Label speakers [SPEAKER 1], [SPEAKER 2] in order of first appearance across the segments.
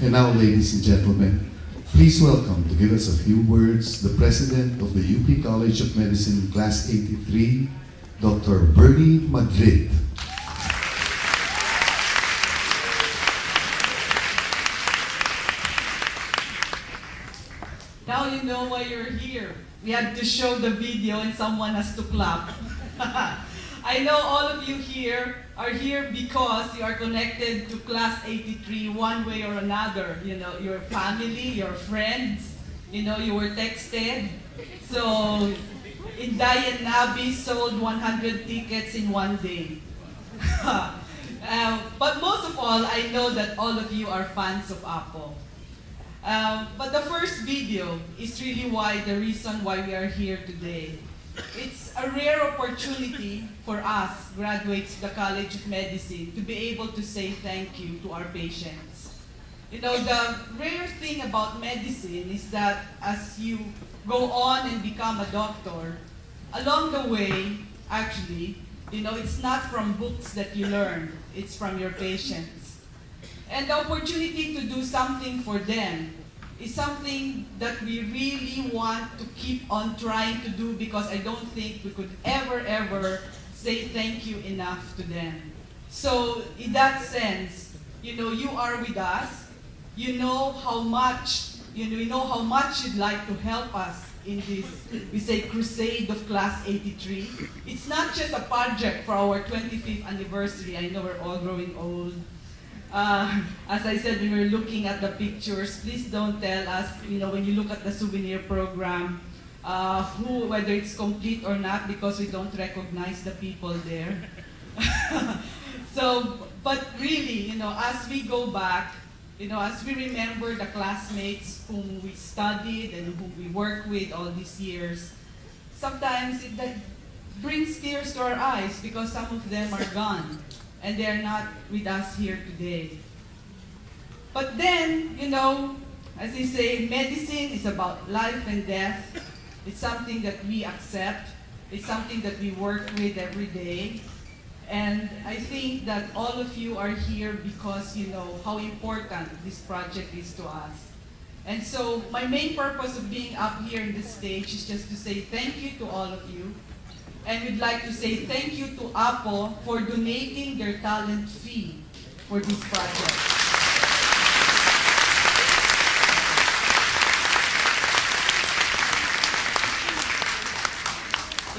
[SPEAKER 1] And now, ladies and gentlemen, please welcome to give us a few words the President of the UP College of Medicine, Class 83, Dr. Bernie Madrid.
[SPEAKER 2] Now you know why you're here. We had to show the video and someone has to clap. I know all of you here are here because you are connected to Class 83 one way or another. You know, your family, your friends, you know, you were texted. So, Inday and Nabi sold 100 tickets in one day. But most of all, I know that all of you are fans of Apple. But the first video is really the reason why we are here today. It's a rare opportunity for us, graduates of the College of Medicine, to be able to say thank you to our patients. You know, the rare thing about medicine is that as you go on and become a doctor, along the way, actually, you know, it's not from books that you learn, it's from your patients. And the opportunity to do something for them is something that we really want to keep on trying to do, because I don't think we could ever say thank you enough to them. So in that sense, you know, you are with us. You know how much, you know how much you'd like to help us in this, we say, crusade of Class 83. It's not just a project for our 25th anniversary. I know we're all growing old. As I said, when we were looking at the pictures, please don't tell us, you know, when you look at the souvenir program, whether it's complete or not, because we don't recognize the people there. So, but really, you know, as we go back, you know, as we remember the classmates whom we studied and whom we worked with all these years, sometimes that brings tears to our eyes because some of them are gone and they are not with us here today. But then, you know, as they say, medicine is about life and death. It's something that we accept. It's something that we work with every day. And I think that all of you are here because you know how important this project is to us. And so my main purpose of being up here in this stage is just to say thank you to all of you. And we'd like to say thank you to Apple for donating their talent fee for this project.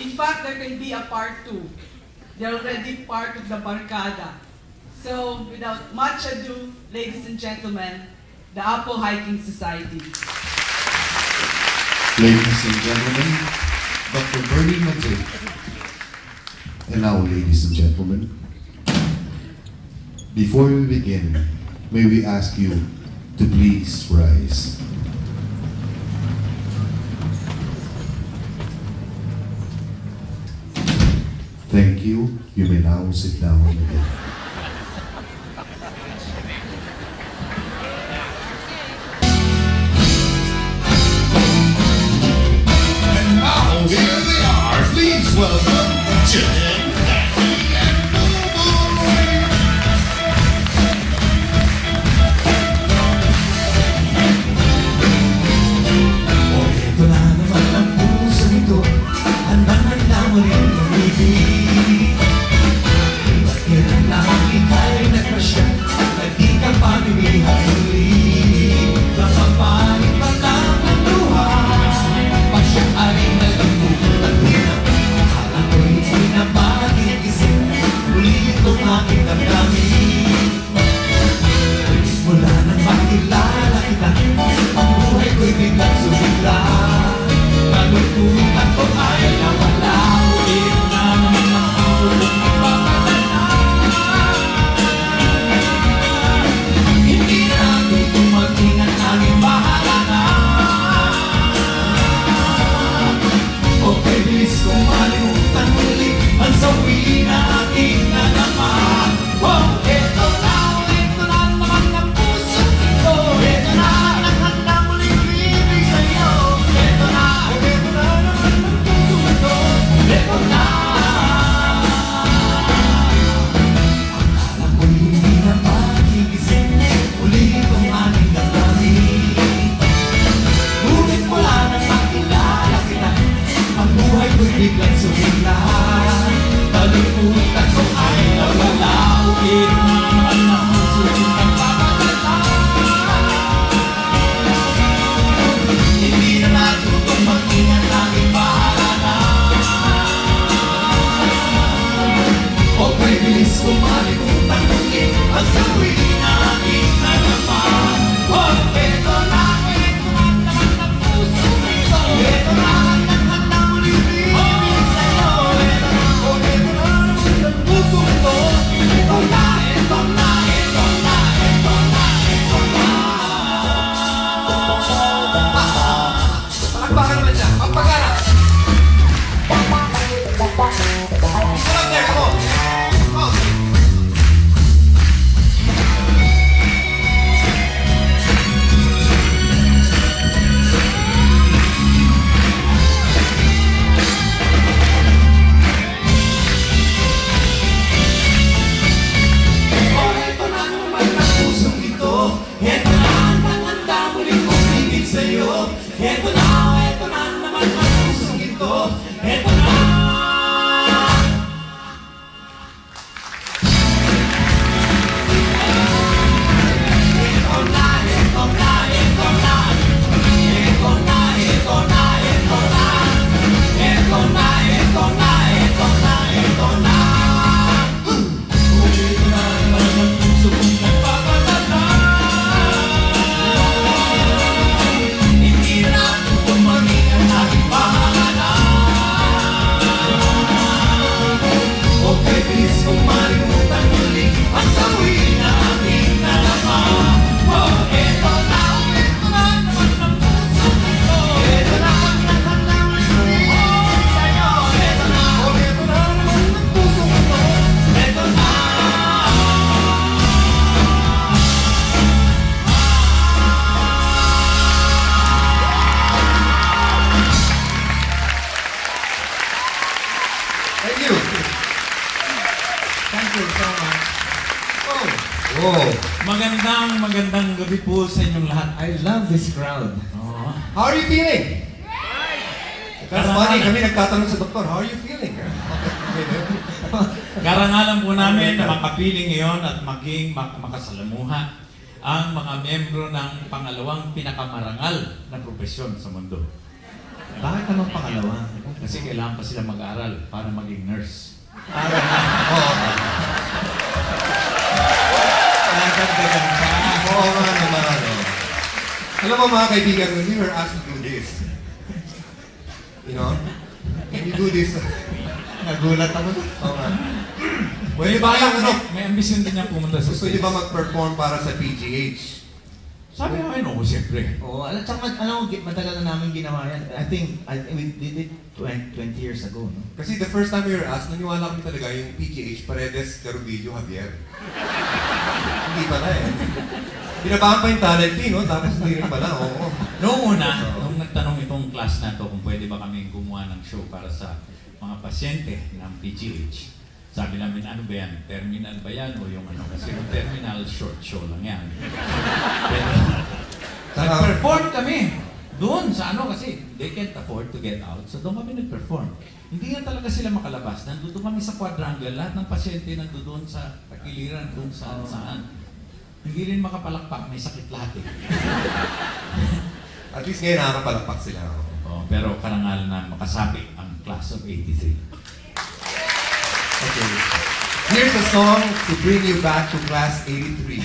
[SPEAKER 2] In fact, there can be a part 2. They're already part of the Barkada. So, without much ado, ladies and gentlemen, the Apple Hiking Society.
[SPEAKER 1] Ladies and gentlemen, Dr. Bernie Madrid. And now, ladies and gentlemen, before we begin, may we ask you to please rise. Thank you. You may now sit down again.
[SPEAKER 3] And now here they are. Please welcome Jen, Kathy, and Boo-Boo.
[SPEAKER 4] O ito na naman ang puso nito, handang-handa mo rin umibig. Bakit na
[SPEAKER 5] Oh,
[SPEAKER 4] Magandang gabi po sa inyong lahat.
[SPEAKER 6] I love this crowd.
[SPEAKER 4] Oh.
[SPEAKER 5] how are you feeling? That's funny, kami nagtatanong sa doktor, how are you feeling?
[SPEAKER 4] Karangalan po namin na makapiling ngayon at maging makasalamuha ang mga membro ng pangalawang pinakamarangal na profesyon sa mundo.
[SPEAKER 6] Bakit naman pangalawa?
[SPEAKER 4] Kasi kailangan pa sila mag-aral para maging nurse.
[SPEAKER 5] Oo.
[SPEAKER 4] Nagdagdagan pa.
[SPEAKER 5] Oo nga naman, ano. Alam mo mga kaibigan, when we were asked to do this, you know, can you do this?
[SPEAKER 6] Nagulat ako.
[SPEAKER 5] Oo nga. Pwede ba kayong ano?
[SPEAKER 4] May ambisyon din niya pumunta sa
[SPEAKER 5] Gusto niyo ba mag-perform para sa PGH?
[SPEAKER 4] Sabi namin, oo, siyempre.
[SPEAKER 6] Oo, at saka matagal na namin ginawa yan. I think we did it 20 years ago, no?
[SPEAKER 5] Kasi the first time we were asked, naniwala kami talaga yung PGH, Paredes, Carubillo, Javier. Hindi pala eh. Binabahan pa yung talent fee, no? Tapos hindi rin pala, oo.
[SPEAKER 4] Noong una, nung nagtanong itong class na to kung pwede ba kami gumawa ng show para sa mga pasyente ng PGH, sabi namin, ano ba yan? Terminal ba yan? O yung ano? Kasi yung terminal, short show lang yan. Pero, nag-perform kami doon sa ano kasi they can't afford to get out. So doon kami nag-perform. Hindi nga talaga sila makalabas. Nandun kami sa quadrangle. Lahat ng pasyente nandun sa takiliran, doon saan. Hindi rin makapalakpak. May sakit lahat eh.
[SPEAKER 5] At least ngayon nakakapalakpak sila.
[SPEAKER 4] Oh, pero karangal na makasapi ang class of 83.
[SPEAKER 5] Okay. Here's a song to bring you back to class 83.